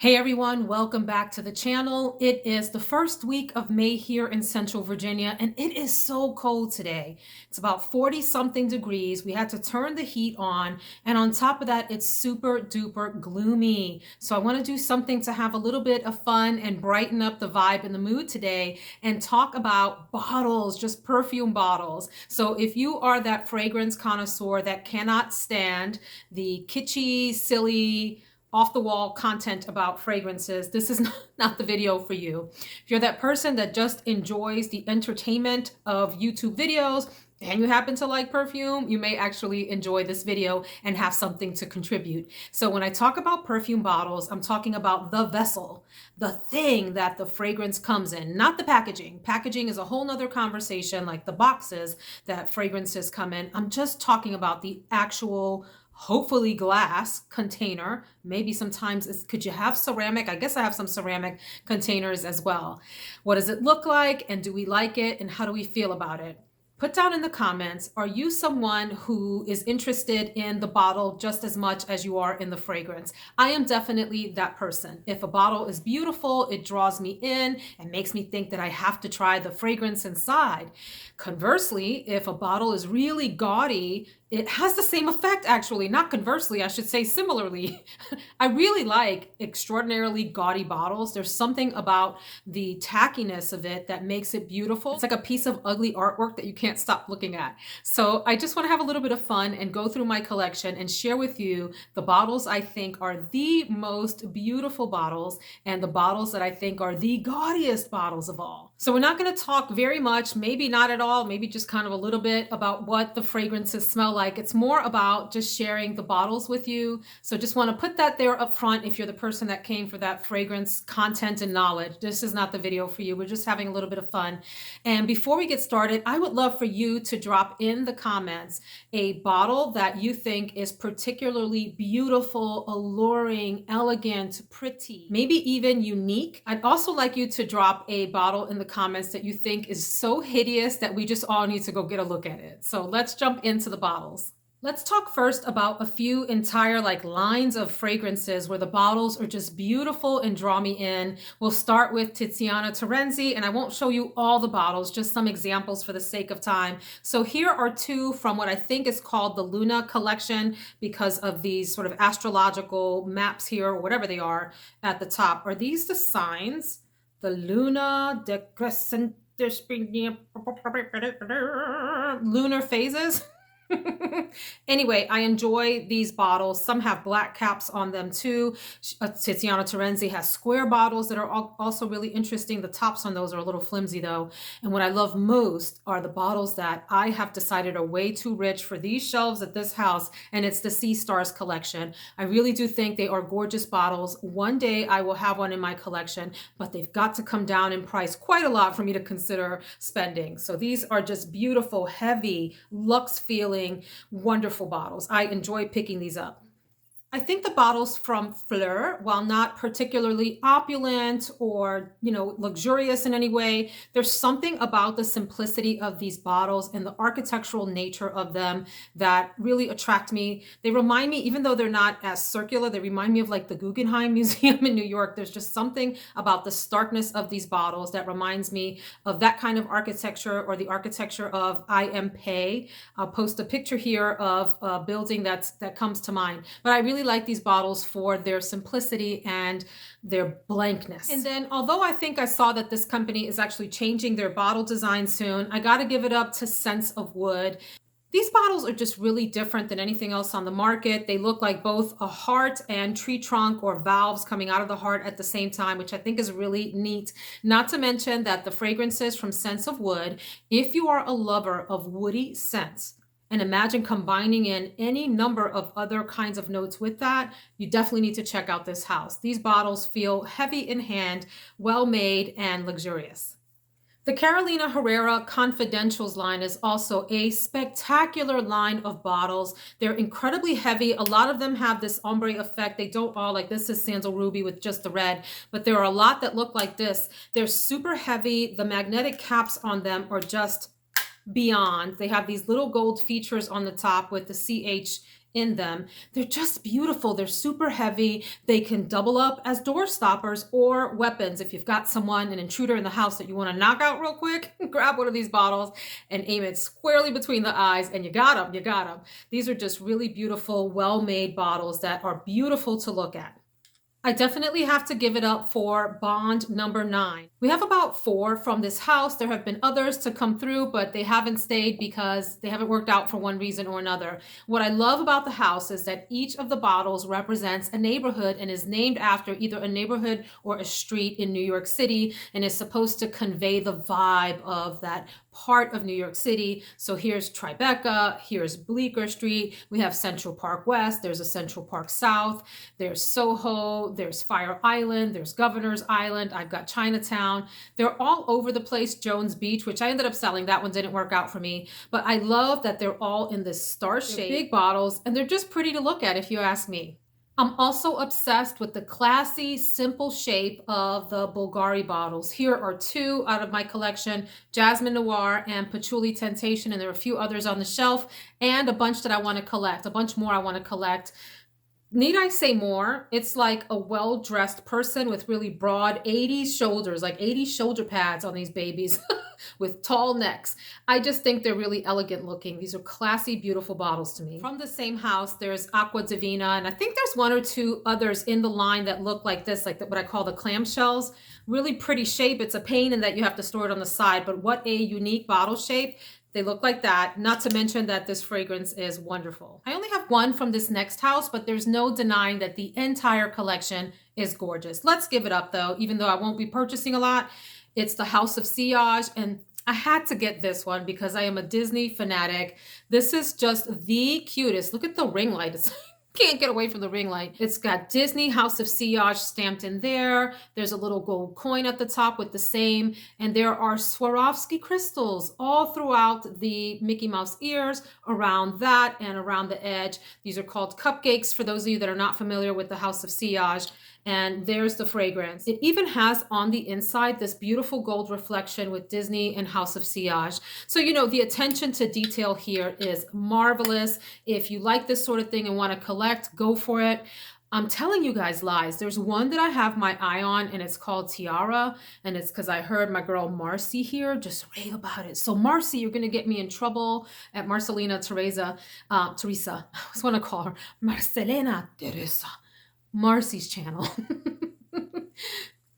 Hey everyone, welcome back to the channel. It is the first week of May here in Central Virginia, and it is so cold today. It's about 40 something degrees. We had to turn the heat on, and on top of that, it's super duper gloomy. So I want to do something to have a little bit of fun and brighten up the vibe and the mood today and talk about bottles, just perfume bottles. So if you are that fragrance connoisseur that cannot stand the kitschy, silly, off the wall content about fragrances, this is not the video for you. If you're that person that just enjoys the entertainment of YouTube videos and you happen to like perfume, you may actually enjoy this video and have something to contribute. So when I talk about perfume bottles, I'm talking about the vessel, the thing that the fragrance comes in, not the packaging. Packaging is a whole nother conversation, like the boxes that fragrances come in. I'm just talking about the actual, hopefully glass container. Maybe sometimes could you have ceramic? I guess I have some ceramic containers as well. What does it look like, and do we like it, and how do we feel about it? Put down in the comments, are you someone who is interested in the bottle just as much as you are in the fragrance? I am definitely that person. If a bottle is beautiful, it draws me in and makes me think that I have to try the fragrance inside. Conversely, if a bottle is really gaudy, it has the same effect, actually. Not conversely, I should say similarly. I really like extraordinarily gaudy bottles. There's something about the tackiness of it that makes it beautiful. It's like a piece of ugly artwork that you can't stop looking at. So I just want to have a little bit of fun and go through my collection and share with you the bottles I think are the most beautiful bottles and the bottles that I think are the gaudiest bottles of all. So we're not going to talk very much, maybe not at all, maybe just kind of a little bit about what the fragrances smell like. It's more about just sharing the bottles with you. So just want to put that there up front if you're the person that came for that fragrance content and knowledge. This is not the video for you. We're just having a little bit of fun. And before we get started, I would love for you to drop in the comments a bottle that you think is particularly beautiful, alluring, elegant, pretty, maybe even unique. I'd also like you to drop a bottle in the comments that you think is so hideous that we just all need to go get a look at it. So let's jump into the bottles. Let's talk first about a few entire lines of fragrances where the bottles are just beautiful and draw me in. We'll start with Tatiana Tarenzi, and I won't show you all the bottles, just some examples for the sake of time. So here are two from what I think is called the Luna collection because of these sort of astrological maps here, or whatever they are at the top. Are these the signs? The Luna decrescent lunar phases. Anyway, I enjoy these bottles. Some have black caps on them too. Tatiana Tarenzi has square bottles that are also really interesting. The tops on those are a little flimsy though. And what I love most are the bottles that I have decided are way too rich for these shelves at this house, and it's the Sea Stars collection. I really do think they are gorgeous bottles. One day I will have one in my collection, but they've got to come down in price quite a lot for me to consider spending. So these are just beautiful, heavy, luxe feeling, wonderful bottles. I enjoy picking these up. I think the bottles from Fleur, while not particularly opulent or, luxurious in any way, there's something about the simplicity of these bottles and the architectural nature of them that really attract me. They remind me, even though they're not as circular, they remind me of the Guggenheim Museum in New York. There's just something about the starkness of these bottles that reminds me of that kind of architecture, or the architecture of I Am Pei. I'll post a picture here of a building that comes to mind. But I really like these bottles for their simplicity and their blankness. And then, although I think I saw that this company is actually changing their bottle design soon, I got to give it up to Sense of Wood. These bottles are just really different than anything else on the market. They look like both a heart and tree trunk, or valves coming out of the heart at the same time, which I think is really neat. Not to mention that the fragrances from Sense of Wood, if you are a lover of woody scents, and imagine combining in any number of other kinds of notes with that, you definitely need to check out this house. These bottles feel heavy in hand, well made, and luxurious. The Carolina Herrera Confidentials line is also a spectacular line of bottles. They're incredibly heavy. A lot of them have this ombre effect. They don't all, like this is Sandal Ruby with just the red, but there are a lot that look like this. They're super heavy. The magnetic caps on them are just beyond. They have these little gold features on the top with the CH in them. They're just beautiful. They're super heavy. They can double up as door stoppers or weapons. If you've got someone, an intruder in the house that you want to knock out real quick, grab one of these bottles and aim it squarely between the eyes, and you got them, you got them. These are just really beautiful, well-made bottles that are beautiful to look at. I definitely have to give it up for Bond number 9. We have about 4 from this house. There have been others to come through, but they haven't stayed because they haven't worked out for one reason or another. What I love about the house is that each of the bottles represents a neighborhood and is named after either a neighborhood or a street in New York City, and is supposed to convey the vibe of that part of New York City. So here's Tribeca, here's Bleecker Street, we have Central Park West, there's a Central Park South, there's Soho, there's Fire Island, there's Governor's Island, I've got Chinatown. They're all over the place. Jones Beach, which I ended up selling, that one didn't work out for me, but I love that they're all in this star shape, big bottles, and they're just pretty to look at if you ask me. I'm also obsessed with the classy, simple shape of the Bulgari bottles. Here are 2 out of my collection, Jasmine Noir and Patchouli Temptation, and there are a few others on the shelf, and a bunch that I want to collect, a bunch more I want to collect. Need I say more? It's like a well-dressed person with really broad 80s shoulders, like 80s shoulder pads on these babies with tall necks. I just think they're really elegant looking. These are classy, beautiful bottles to me. From the same house, there's Aqua Divina, and I think there's 1 or 2 others in the line that look like this, like what I call the clamshells. Really pretty shape. It's a pain in that you have to store it on the side, but what a unique bottle shape. They look like that, not to mention that this fragrance is wonderful. I only have 1 from this next house, but there's no denying that the entire collection is gorgeous. Let's give it up though, even though I won't be purchasing a lot. It's the House of Sillage, and I had to get this one because I am a Disney fanatic. This is just the cutest. Look at the ring light. It's can't get away from the ring light. It's got Disney House of Sillage stamped in there. There's a little gold coin at the top with the same. And there are Swarovski crystals all throughout the Mickey Mouse ears, around that and around the edge. These are called cupcakes for those of you that are not familiar with the House of Sillage. And there's the fragrance. It even has on the inside this beautiful gold reflection with Disney and House of Sillage. So, you know, the attention to detail here is marvelous. If you like this sort of thing and want to collect, go for it. I'm telling you guys lies. There's one that I have my eye on, and it's called Tiara, and it's because I heard my girl Marcy here just rave about it. So Marcy, you're going to get me in trouble at Marcelina Teresa. I just want to call her Marcelina Teresa. Marcy's channel.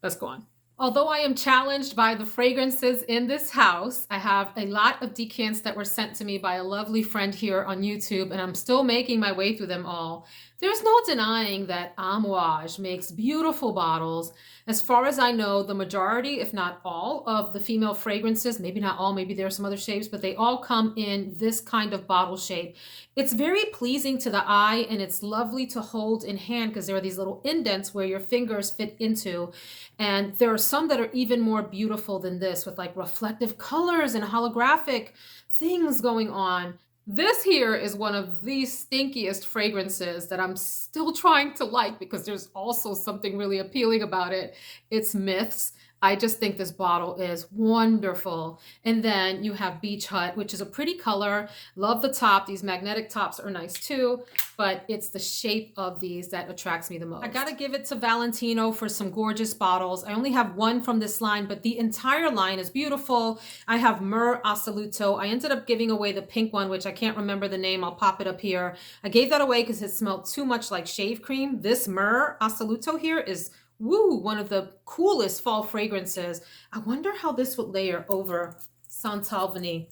Let's go on. Although I am challenged by the fragrances in this house, I have a lot of decants that were sent to me by a lovely friend here on YouTube, and I'm still making my way through them all. There's no denying that Amouage makes beautiful bottles. As far as I know, the majority, if not all, of the female fragrances, maybe not all, maybe there are some other shapes, but they all come in this kind of bottle shape. It's very pleasing to the eye, and it's lovely to hold in hand because there are these little indents where your fingers fit into. And there are some that are even more beautiful than this, with like reflective colors and holographic things going on. This here is one of the stinkiest fragrances that I'm still trying to like because there's also something really appealing about it. It's Myths. I just think this bottle is wonderful. And then you have Beach Hut, which is a pretty color. Love the top. These magnetic tops are nice too, but it's the shape of these that attracts me the most. I gotta give it to Valentino for some gorgeous bottles. I only have 1 from this line, but the entire line is beautiful. I have Myrrh Oscillato. I ended up giving away the pink one, which I can't remember the name. I'll pop it up here. I gave that away because it smelled too much like shave cream. This Myrrh Oscillato here is one of the coolest fall fragrances. I wonder how this would layer over Santalvini.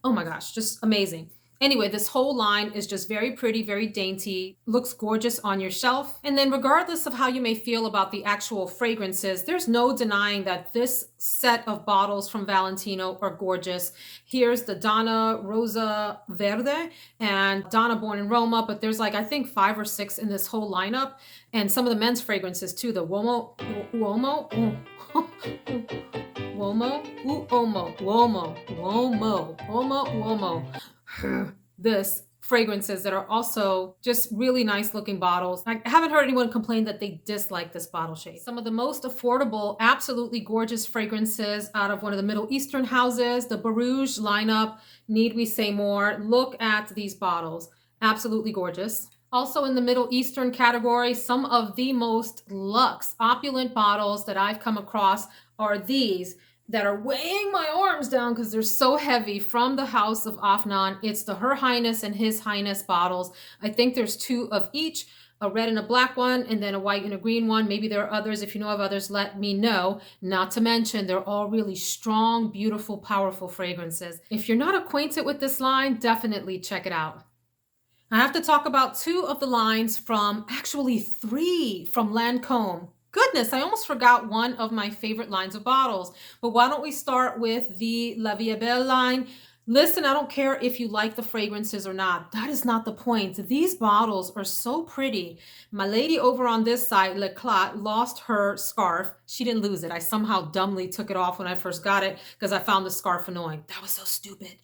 Oh my gosh, just amazing. Anyway, this whole line is just very pretty, very dainty, looks gorgeous on your shelf. And then regardless of how you may feel about the actual fragrances, there's no denying that this set of bottles from Valentino are gorgeous. Here's the Donna Rosa Verde and Donna Born in Roma, but there's like, I think 5 or 6 in this whole lineup. And some of the men's fragrances too, the Uomo, this fragrances that are also just really nice looking bottles. I haven't heard anyone complain that they dislike this bottle shape. Some of the most affordable, absolutely gorgeous fragrances out of one of the Middle Eastern houses, the Barouge lineup. Need we say more? Look at these bottles. Absolutely gorgeous. Also in the Middle Eastern category, some of the most luxe, opulent bottles that I've come across are these that are weighing my arms down because they're so heavy, from the House of Afnan. It's the Her Highness and His Highness bottles. I think there's 2 of each, a red and a black one, and then a white and a green one. Maybe there are others. If you know of others, let me know. Not to mention, they're all really strong, beautiful, powerful fragrances. If you're not acquainted with this line, definitely check it out. I have to talk about 2 of the lines from, actually 3 from Lancome. Goodness, I almost forgot one of my favorite lines of bottles. But why don't we start with the La Vie est Belle line? Listen, I don't care if you like the fragrances or not. That is not the point. These bottles are so pretty. My lady over on this side, L'Eclat, lost her scarf. She didn't lose it. I somehow dumbly took it off when I first got it because I found the scarf annoying. That was so stupid.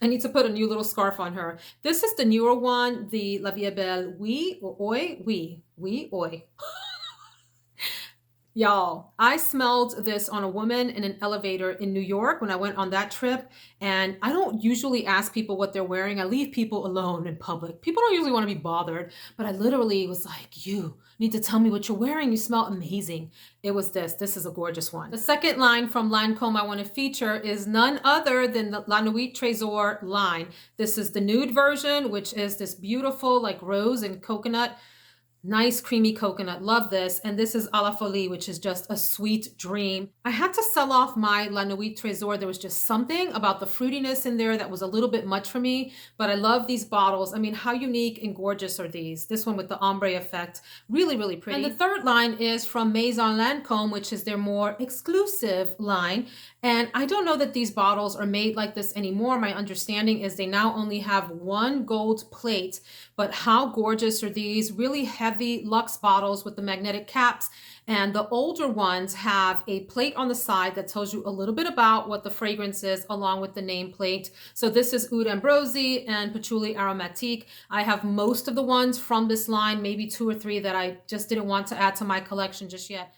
I need to put a new little scarf on her. This is the newer one, the La Vie est Belle Oui or Oi? Oui, Oi. Y'all, I smelled this on a woman in an elevator in New York when I went on that trip. And I don't usually ask people what they're wearing. I leave people alone in public. People don't usually want to be bothered. But I literally was like, you need to tell me what you're wearing. You smell amazing. It was this. This is a gorgeous one. The second line from Lancome I want to feature is none other than the La Nuit Trésor line. This is the nude version, which is this beautiful like rose and coconut. Nice creamy coconut. Love this. And this is à la folie, which is just a sweet dream. I had to sell off my La Nuit Trésor. There was just something about the fruitiness in there that was a little bit much for me, but I love these bottles. I mean, how unique and gorgeous are these? This one with the ombre effect, really, really pretty. And the third line is from Maison Lancome, which is their more exclusive line. And I don't know that these bottles are made like this anymore. My understanding is they now only have 1 gold plate, but how gorgeous are these? Really heavy luxe bottles with the magnetic caps. And the older ones have a plate on the side that tells you a little bit about what the fragrance is along with the nameplate. So this is Oud Ambrosi and Patchouli Aromatique. I have most of the ones from this line, maybe 2 or 3 that I just didn't want to add to my collection just yet.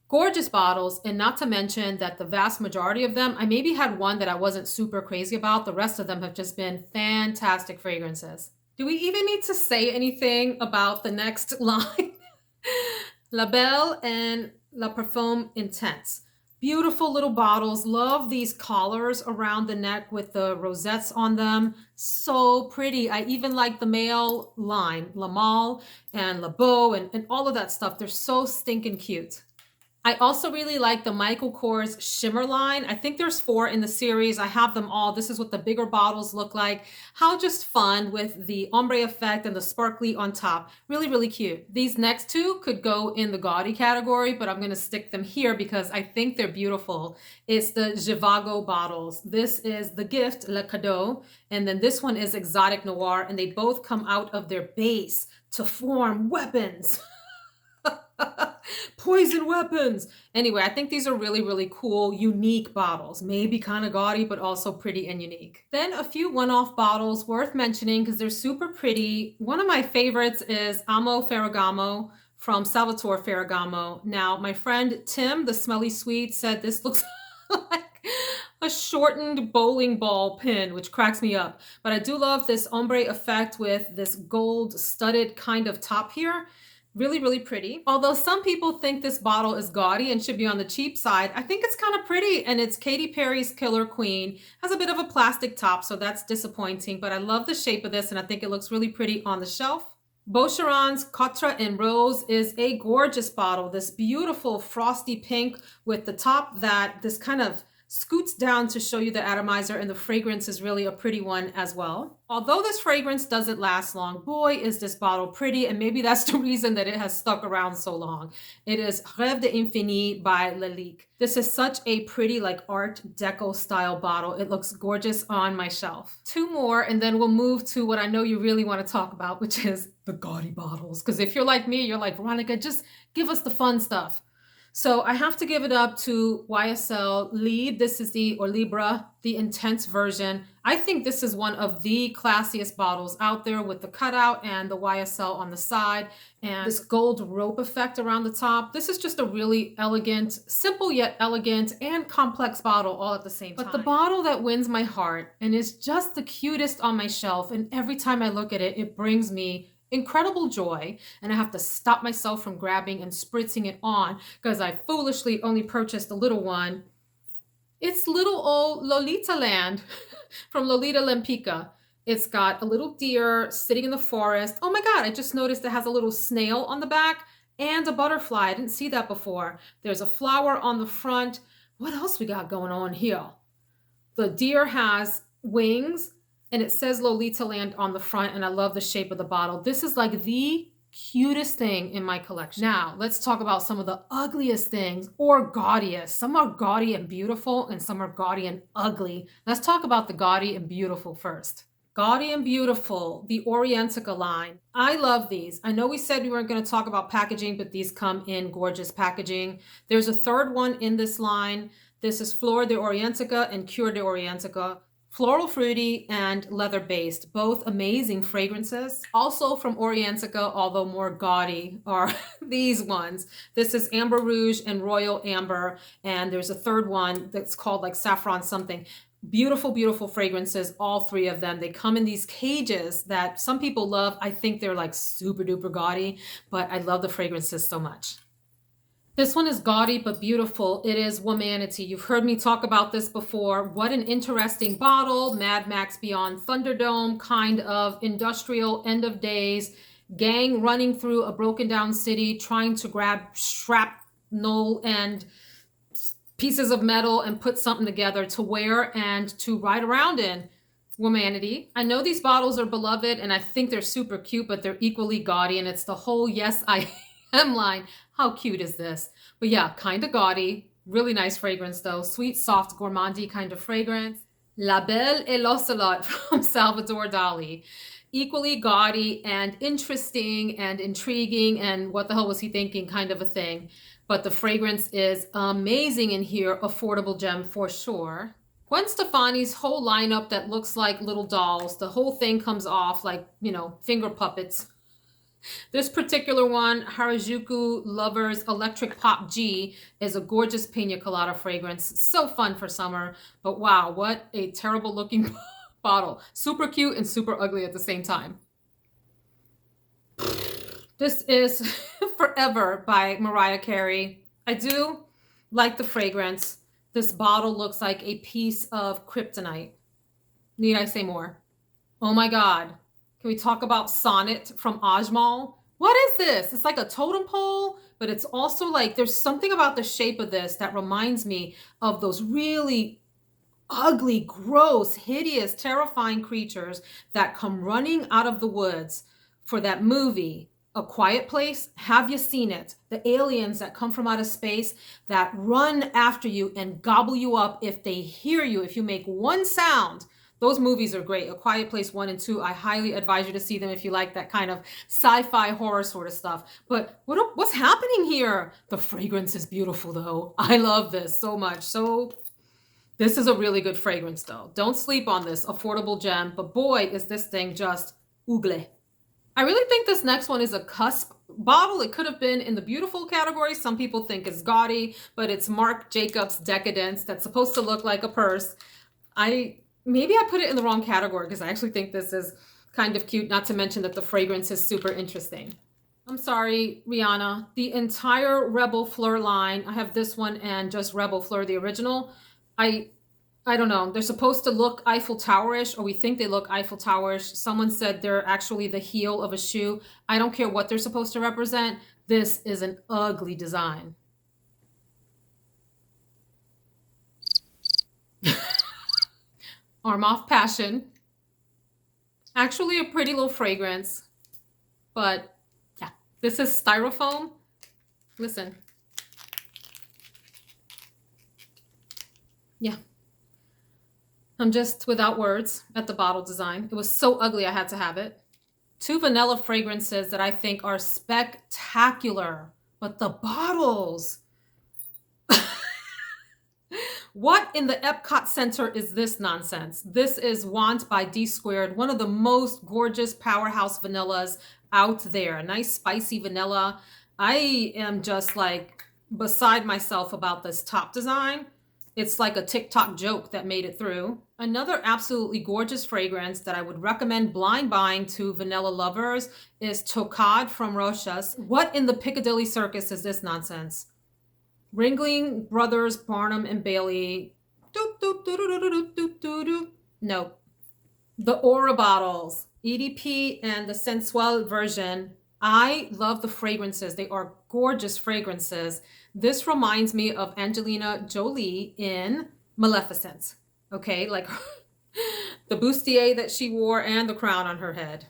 Gorgeous bottles, and not to mention that the vast majority of them, I maybe had one that I wasn't super crazy about. The rest of them have just been fantastic fragrances. Do we even need to say anything about the next line? La Belle and La Perfume Intense. Beautiful little bottles. Love these collars around the neck with the rosettes on them. So pretty. I even like the male line, La Male and La Beau and all of that stuff. They're so stinking cute. I also really like the Michael Kors Shimmer line. I think there's 4 in the series. I have them all. This is what the bigger bottles look like. How just fun with the ombre effect and the sparkly on top. Really, really cute. These next 2 could go in the gaudy category, but I'm going to stick them here because I think they're beautiful. It's the Zhivago bottles. This is the gift, Le Cadeau, and then this one is Exotic Noir, and they both come out of their base to form weapons. Poison weapons. Anyway, I think these are really, really cool, unique bottles. Maybe kind of gaudy, but also pretty and unique. Then a few one-off bottles worth mentioning because they're super pretty. One of my favorites is Amo Ferragamo from Salvatore Ferragamo. Now, my friend Tim, the Smelly Swede, said this looks like a shortened bowling ball pin, which cracks me up. But I do love this ombre effect with this gold studded kind of top here. Really, really pretty. Although some people think this bottle is gaudy and should be on the cheap side, I think it's kind of pretty, and it's Katy Perry's Killer Queen. Has a bit of a plastic top, so that's disappointing, but I love the shape of this, and I think it looks really pretty on the shelf. Boucheron's Quatre en Rose is a gorgeous bottle. This beautiful frosty pink with the top that this kind of scoots down to show you the atomizer, and the fragrance is really a pretty one as well. Although this fragrance doesn't last long, boy, is this bottle pretty, and maybe that's the reason that it has stuck around so long. It is Rêve de Infinii by Lalique. This is such a pretty like Art Deco style bottle. It looks gorgeous on my shelf. 2 more, and then we'll move to what I know you really want to talk about, which is the gaudy bottles. Because if you're like me, you're like, Veronica, just give us the fun stuff. So I have to give it up to YSL Lead. This is or Libra, the intense version. I think this is one of the classiest bottles out there with the cutout and the YSL on the side and this gold rope effect around the top. This is just a really elegant, simple yet elegant and complex bottle all at the same time. But the bottle that wins my heart and is just the cutest on my shelf, and every time I look at it, it brings me incredible joy, and I have to stop myself from grabbing and spritzing it on because I foolishly only purchased the little one. It's little old Lolita Land from Lolita Lempicka. It's got a little deer sitting in the forest. Oh my God, I just noticed it has a little snail on the back and a butterfly. I didn't see that before. There's a flower on the front. What else we got going on here? The deer has wings, and it says Lolita Land on the front, and I love the shape of the bottle. This is like the cutest thing in my collection. Now, let's talk about some of the ugliest things, or gaudiest. Some are gaudy and beautiful, and some are gaudy and ugly. Let's talk about the gaudy and beautiful first. Gaudy and beautiful, the Orientica line. I love these. I know we said we weren't going to talk about packaging, but these come in gorgeous packaging. There's a third one in this line. This is Flor de Orientica and Cure de Orientica. Floral fruity and leather based, both amazing fragrances. Also from Orientica, although more gaudy, are these ones. This is Amber Rouge and Royal Amber, and there's a third one that's called like Saffron something. Beautiful, beautiful fragrances, all three of them. They come in these cages that some people love. I think they're like super duper gaudy, but I love the fragrances so much. This one is gaudy but beautiful. It is Womanity. You've heard me talk about this before. What an interesting bottle. Mad Max Beyond Thunderdome, kind of industrial, end of days, gang running through a broken down city, trying to grab shrapnel and pieces of metal and put something together to wear and to ride around in. Womanity. I know these bottles are beloved and I think they're super cute, but they're equally gaudy, and it's the whole Yes I Am line. How cute is this? But yeah, kind of gaudy. Really nice fragrance though. Sweet, soft, gourmandy kind of fragrance. La Belle et l'Ocelot from Salvador Dali. Equally gaudy and interesting and intriguing and what the hell was he thinking kind of a thing. But the fragrance is amazing in here. Affordable gem for sure. Gwen Stefani's whole lineup that looks like little dolls. The whole thing comes off like, you know, finger puppets. This particular one, Harajuku Lovers Electric Pop G, is a gorgeous pina colada fragrance. So fun for summer, but wow, what a terrible looking bottle. Super cute and super ugly at the same time. This is Forever by Mariah Carey. I do like the fragrance. This bottle looks like a piece of kryptonite. Need I say more? Oh my God. Can we talk about Sonnet from Ajmal? What is this? It's like a totem pole, but it's also like there's something about the shape of this that reminds me of those really ugly, gross, hideous, terrifying creatures that come running out of the woods for that movie, A Quiet Place. Have you seen it? The aliens that come from outer space that run after you and gobble you up if they hear you, if you make one sound. Those movies are great. A Quiet Place 1 and 2. I highly advise you to see them if you like that kind of sci-fi horror sort of stuff. But what's happening here? The fragrance is beautiful though. I love this so much. So this is a really good fragrance though. Don't sleep on this. Affordable gem. But boy, is this thing just ougle. I really think this next one is a cusp bottle. It could have been in the beautiful category. Some people think it's gaudy, but it's Marc Jacobs Decadence that's supposed to look like a purse. Maybe I put it in the wrong category because I actually think this is kind of cute, not to mention that the fragrance is super interesting. I'm sorry, Rihanna. The entire Rebel Fleur line, I have this one and just Rebel Fleur, the original. I don't know. They're supposed to look Eiffel Tower-ish, or we think they look Eiffel Tower-ish. Someone said they're actually the heel of a shoe. I don't care what they're supposed to represent. This is an ugly design. Armaf Passion. Actually a pretty little fragrance, but yeah, this is styrofoam. Listen. Yeah. I'm just without words at the bottle design. It was so ugly I had to have it. Two vanilla fragrances that I think are spectacular, but the bottles, What in the Epcot Center is this nonsense? This is Want by D Squared, one of the most gorgeous powerhouse vanillas out there. A nice spicy vanilla. I am just like beside myself about this top design. It's like a TikTok joke that made it through. Another absolutely gorgeous fragrance that I would recommend blind buying to vanilla lovers is Tocade from Rochas. What in the Piccadilly Circus is this nonsense? Ringling Brothers, Barnum and Bailey. No. The Aura bottles, EDP and the Sensual version. I love the fragrances. They are gorgeous fragrances. This reminds me of Angelina Jolie in Maleficent. Okay, like the bustier that she wore and the crown on her head.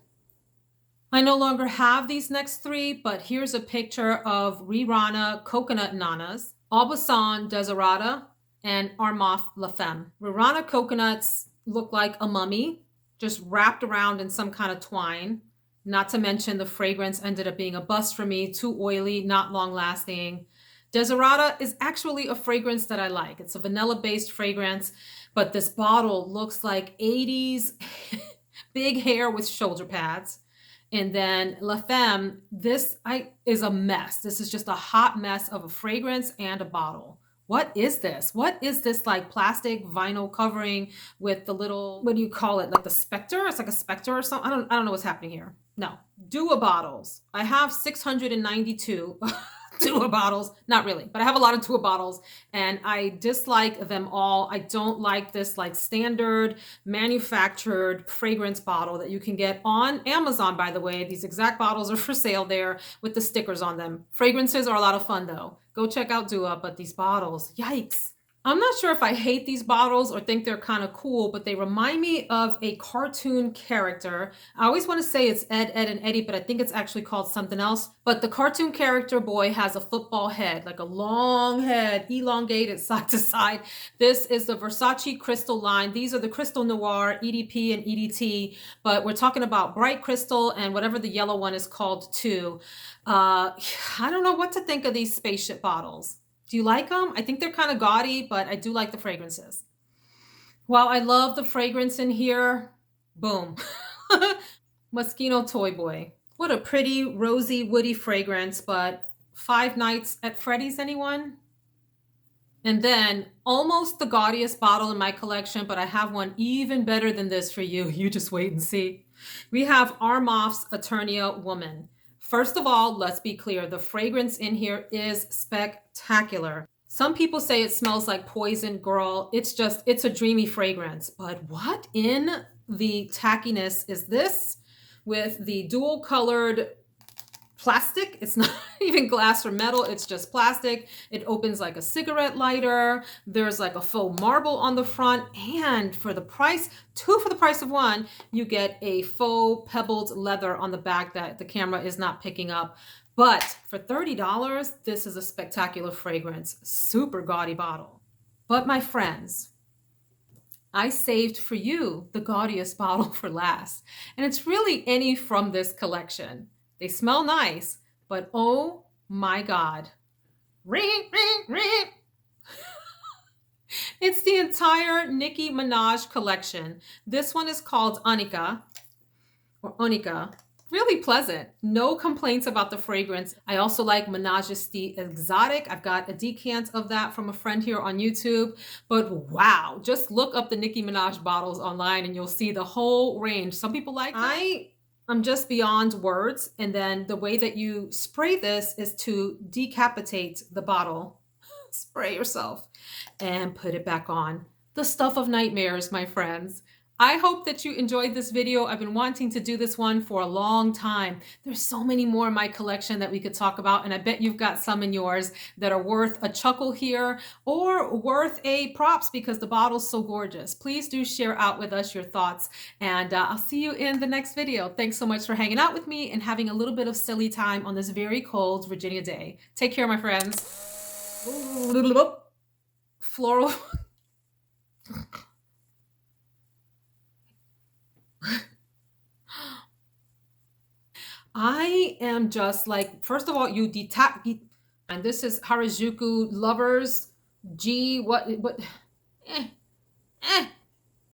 I no longer have these next three, but here's a picture of Rirana Coconut Nanas, Aubusson Desiderata, and Armaf La Femme. Rirana coconuts look like a mummy, just wrapped around in some kind of twine. Not to mention the fragrance ended up being a bust for me, too oily, not long lasting. Desiderata is actually a fragrance that I like. It's a vanilla-based fragrance, but this bottle looks like 80s big hair with shoulder pads. And then La Femme, this is a mess. This is just a hot mess of a fragrance and a bottle. What is this? What is this like plastic vinyl covering with the little, what do you call it? Like the specter? It's like a specter or something. I don't know what's happening here. No. Dua bottles. I have 692 Dua bottles. Not really, but I have a lot of Dua bottles and I dislike them all. I don't like this like standard manufactured fragrance bottle that you can get on Amazon, by the way. These exact bottles are for sale there with the stickers on them. Fragrances are a lot of fun though. Go check out Dua, but these bottles, yikes. I'm not sure if I hate these bottles or think they're kind of cool, but they remind me of a cartoon character. I always want to say it's Ed, Ed, and Eddie, but I think it's actually called something else. But the cartoon character boy has a football head, like a long head, elongated side to side. This is the Versace Crystal line. These are the Crystal Noir, EDP, and EDT, but we're talking about bright crystal and whatever the yellow one is called too. I don't know what to think of these spaceship bottles. Do you like them? I think they're kind of gaudy, but I do like the fragrances. While I love the fragrance in here, boom. Moschino Toy Boy. What a pretty, rosy, woody fragrance, but Five Nights at Freddy's, anyone? And then almost the gaudiest bottle in my collection, but I have one even better than this for you. You just wait and see. We have Armaf's Eternia Woman. First of all, let's be clear. The fragrance in here is spectacular. Some people say it smells like poison, girl. It's a dreamy fragrance. But what in the tackiness is this with the dual colored plastic? It's not even glass or metal. It's just plastic. It opens like a cigarette lighter. There's like a faux marble on the front. And for the price, two for the price of one, you get a faux pebbled leather on the back that the camera is not picking up. But for $30, this is a spectacular fragrance. Super gaudy bottle. But my friends, I saved for you the gaudiest bottle for last. And it's really any from this collection. They smell nice, but oh my God. Ring, ring, ring. It's the entire Nicki Minaj collection. This one is called Onika, or Onika. Really pleasant. No complaints about the fragrance. I also like Minaj's Exotic. I've got a decant of that from a friend here on YouTube. But wow, just look up the Nicki Minaj bottles online and you'll see the whole range. Some people like that. I'm just beyond words. And then the way that you spray this is to decapitate the bottle. Spray yourself and put it back on. The stuff of nightmares, my friends. I hope that you enjoyed this video. I've been wanting to do this one for a long time. There's so many more in my collection that we could talk about, and I bet you've got some in yours that are worth a chuckle here or worth a props because the bottle's so gorgeous. Please do share out with us your thoughts, and I'll see you in the next video. Thanks so much for hanging out with me and having a little bit of silly time on this very cold Virginia day. Take care, my friends. Floral. I am just like, first of all, you detach, and this is Harajuku Lovers G, what? eh, eh.